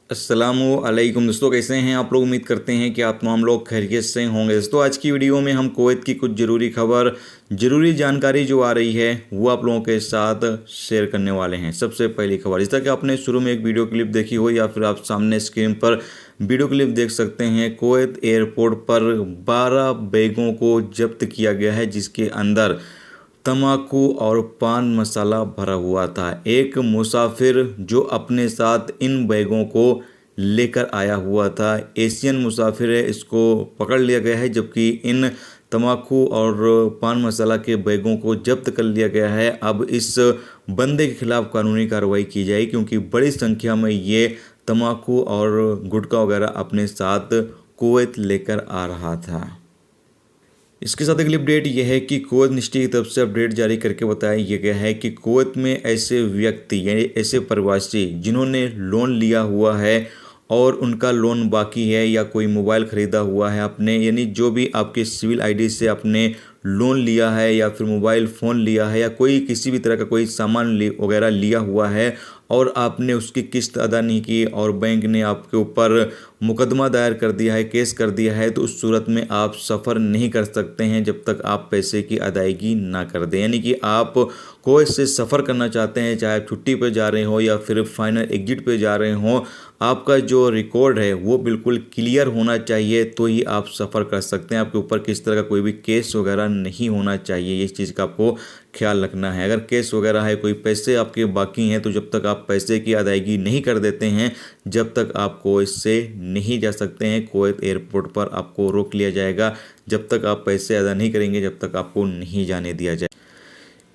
अस्सलामुअलैकुम दोस्तों, कैसे हैं आप लोग। उम्मीद करते हैं कि आप तमाम लोग खैरियत से होंगे। दोस्तों आज की वीडियो में हम कुवैत की कुछ ज़रूरी खबर, ज़रूरी जानकारी जो आ रही है वो आप लोगों के साथ शेयर करने वाले हैं। सबसे पहली खबर, जैसा कि आपने शुरू में एक वीडियो क्लिप देखी हो या फिर आप सामने स्क्रीन पर वीडियो क्लिप देख सकते हैं, कुवैत एयरपोर्ट पर 12 बैगों को जब्त किया गया है जिसके अंदर तम्बाकू और पान मसाला भरा हुआ था। एक मुसाफिर जो अपने साथ इन बैगों को लेकर आया हुआ था, एशियन मुसाफिर है, इसको पकड़ लिया गया है। जबकि इन तम्बाकू और पान मसाला के बैगों को जब्त कर लिया गया है। अब इस बंदे के खिलाफ कानूनी कार्रवाई की जाएगी क्योंकि बड़ी संख्या में ये तम्बाकू और गुटखा वगैरह अपने साथ कुवैत लेकर आ रहा था। इसके साथ अगली अपडेट यह है कि कुवैत मिनिस्ट्री की तरफ से अपडेट जारी करके बताया गया है कि कुवैत में ऐसे व्यक्ति यानी ऐसे प्रवासी जिन्होंने लोन लिया हुआ है और उनका लोन बाकी है या कोई मोबाइल ख़रीदा हुआ है अपने, यानी जो भी आपके सिविल आईडी से आपने लोन लिया है या फिर मोबाइल फ़ोन लिया है या कोई किसी भी तरह का कोई सामान वगैरह लिया हुआ है और आपने उसकी किस्त अदा नहीं की और बैंक ने आपके ऊपर मुकदमा दायर कर दिया है, केस कर दिया है, तो उस सूरत में आप सफ़र नहीं कर सकते हैं जब तक आप पैसे की अदायगी ना कर दें। यानी कि आप कोई से सफ़र करना चाहते हैं, चाहे आप छुट्टी पर जा रहे हो या फिर फाइनल एग्जिट पे जा रहे हो, आपका जो रिकॉर्ड है वो बिल्कुल क्लियर होना चाहिए तो ही आप सफ़र कर सकते हैं। आपके ऊपर किस तरह का कोई भी केस वगैरह नहीं होना चाहिए, इस चीज़ का आपको ख्याल रखना है। अगर केस वगैरह है, कोई पैसे आपके बाकी हैं, तो जब तक आप पैसे की अदायगी नहीं कर देते हैं जब तक आप कुवैत से नहीं जा सकते हैं। कुवैत एयरपोर्ट पर आपको रोक लिया जाएगा। जब तक आप पैसे अदा नहीं करेंगे जब तक आपको नहीं जाने दिया जाए।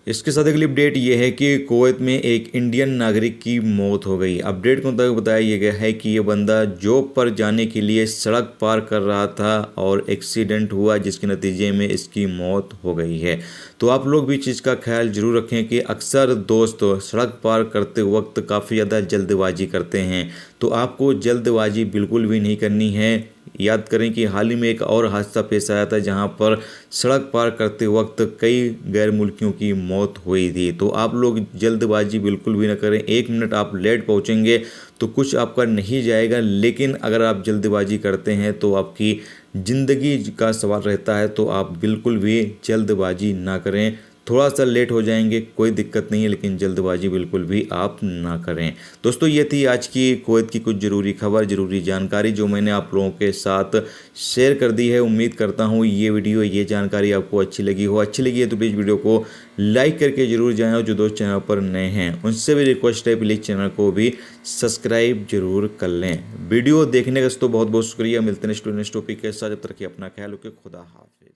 इसके साथ अगली अपडेट ये है कि कुवैत में एक इंडियन नागरिक की मौत हो गई। अपडेट के मुताबिक बताया गया है कि ये बंदा जॉब पर जाने के लिए सड़क पार कर रहा था और एक्सीडेंट हुआ जिसके नतीजे में इसकी मौत हो गई है। तो आप लोग भी चीज़ का ख्याल जरूर रखें कि अक्सर दोस्त सड़क पार करते वक्त काफ़ी ज़्यादा जल्दबाजी करते हैं, तो आपको जल्दबाजी बिल्कुल भी नहीं करनी है। याद करें कि हाल ही में एक और हादसा पेश आया था जहां पर सड़क पार करते वक्त कई गैर मुल्कियों की मौत हुई थी। तो आप लोग जल्दबाजी बिल्कुल भी ना करें। 1 मिनट आप लेट पहुंचेंगे तो कुछ आपका नहीं जाएगा, लेकिन अगर आप जल्दबाजी करते हैं तो आपकी ज़िंदगी का सवाल रहता है। तो आप बिल्कुल भी जल्दबाजी ना करें। थोड़ा सा लेट हो जाएंगे कोई दिक्कत नहीं है, लेकिन जल्दबाजी बिल्कुल भी आप ना करें। दोस्तों ये थी आज की कुवैत की कुछ ज़रूरी खबर, ज़रूरी जानकारी जो मैंने आप लोगों के साथ शेयर कर दी है। उम्मीद करता हूँ ये वीडियो, ये जानकारी आपको अच्छी लगी हो। अच्छी लगी है तो प्लीज़ वीडियो को लाइक करके ज़रूर जाएँ और जो दोस्त चैनल पर नए हैं उनसे भी रिक्वेस्ट है प्लीज़ चैनल को भी सब्सक्राइब जरूर कर लें। वीडियो देखने का दोस्तों बहुत बहुत शुक्रिया। मिलते हैं नेक्स्ट टॉपिक के साथ, जब तक कि अपना ख्याल रखें। खुदा हाफिज़।